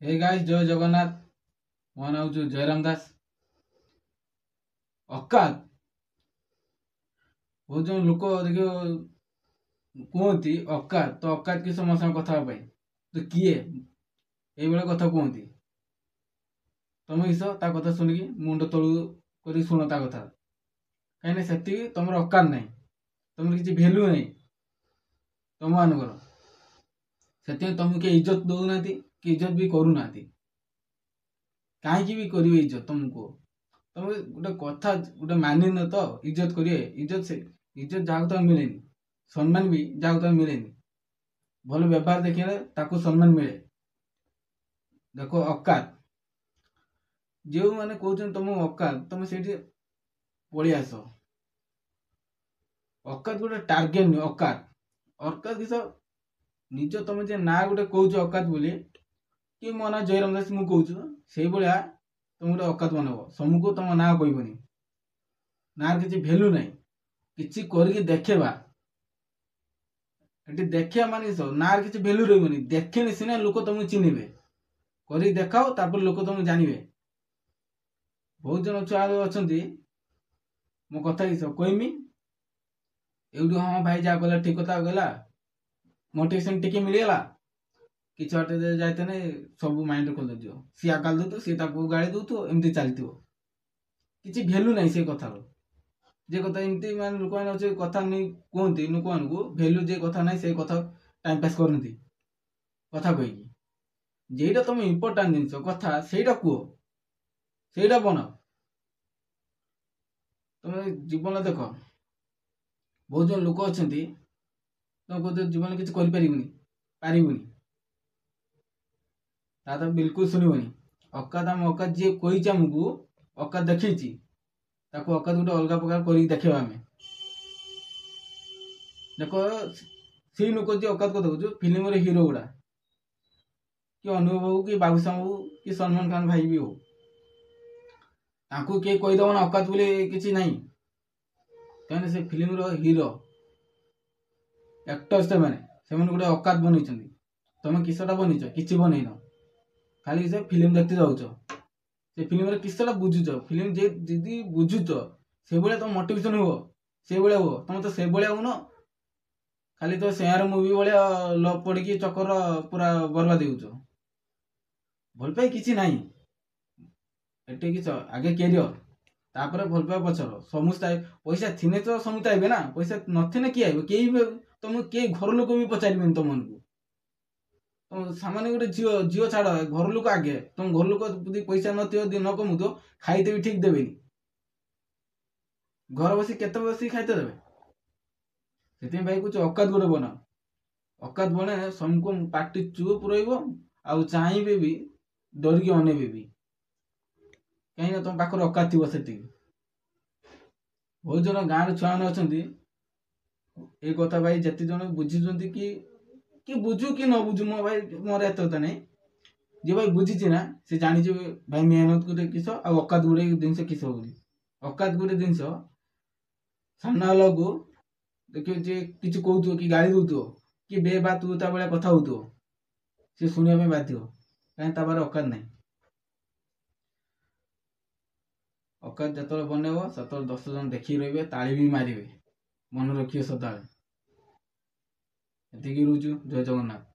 Hey guys जय जगन्नाथ। मो नाम हूँ जयराम दास। औकात बहुत जन लोक देख कहती औकात तो औकात कि समस्त कथा तो किए ये कथा कहती तुम इस कथा शुणिकी मुंड तलू कर शुण ता कथा कहीं से तुम औकात ना तुम किसी भैल्यू नहीं तुम मानकर से तुमको किए इज्जत दौना कि इज्जत भी करूना कहीं भी करेंगे इज्जत तुमको तुम गोटे कथा गोटे मानि न तो इज्जत करिए इज्जत से इज्जत जहाँ तो मिले सम्मान भी जहाँ तो मिले भल व्यवहार देखिए ताको सम्मान मिले। देखो औकात जो मैंने कहते तुम औकात तुम से पलि आस औकात गोटे टार्गेट नहीं औकात औकात किस निज तुम जे ना गोटे कौच औकात बोली कि मो ना जयराम दास मुझे कहूँ से भाया तुम गोटे औकात बनब समूह तुम ना कहबनी ना किसी भैल्यू ना कि करके देखा ये देखा मान ना किसी भैल्यू रही देखे सीना लोक तुमको चिन्हे कर देखाओ तापर लोक तुम जानवे। बहुत जन छुआ अच्छा मो कथा कि कहमी एवं हाँ भाई जहाँ कहला ठीक कथा गला मोटिवेशन टिके मिलगला कि बाटे जाते ना सब माइंड खोल दो सी आकाल दो सी गाड़ी दौ एमती चलती किसी भैल्यू ना से कथार जे कथा एमती मान लोक मैंने कथा नहीं कहते लोक मान भैल्यू जे कथा ना से कथा टाइम पास करती कथा कहीकि जेटा तुम इम्पोर्टाट जिन कथा से कह से बनाओ तुम जीवन देख बहुत जन लोक अच्छा तुम कहते जीवन किसी पारबनी तो बिल्कुल शुणवनी औकात आम औकात जी कही आमको औकात देखी औकात गोटे अलग प्रकार कर देखा आम देख से लोक जी औकात कथा कहूँ फिल्म हिरो गुड़ा कि अनुभव हो कि बाबूसाम हो कि सलमान खान भाई भी हो ताकू किए कहीदेव ना औकात बोली किसी ना कहीं से फिल्म हिरो एक्टर से मैंने गोटे औकात बनई तुम किसटा बनईच कि बनईन खाली से फिल्म देखते जाऊच से फिल्म किसटा बुझुच फिल्म जी बुझुच से भाया तुम मोटिवेशन हो से भाया हो तुम तो से भाया हो खाली तो शेयर मुवी भाया लव पड़ी चक्कर पूरा बर्बाद हो भल पाई किसी ना एटे कि आगे कैरियर तापर भल पाए पचर समस्ते पैसा थिने तो समस्ते आए ना पैसा नथिने किए आए कई तुम किए घर लोक भी पचारे तुमको तुम सामान्य गोटे झील झील छाड़ घर लोक आगे तुम घर लोक पैसा न कमु तो खाईते भी ठीक देवे घर बस के बस खाईते देवे से भाई कुछ औकात गोटे बना औकात बने सबको पार्टी चुप रही चाहिए भी डरिकी अनेबे भी कहीं तुम पाखे औकात थी से बहुत जन गाँव छुआ मैंने अच्छा ये कथा भाई जिते जन बुझी कि बुझू कि न बुझू मो भाई मोर एत कथा नहीं जी भाई बुझी ना से जानी भाई मेहनत गोटे किस औकात गोटे जिन किस औकात गोटे जिन सामना वाला को देखिए जे किसी कहू कि गाड़ी दौ कि बे बा तू ता भाया कथा हो सी शुणा बाध्य कहीं तार औकात नहीं औकात जो बनब से 10 जन देखिए रे ताली भी मारे मन रखिए सदा एति रोचु जय जगन्नाथ।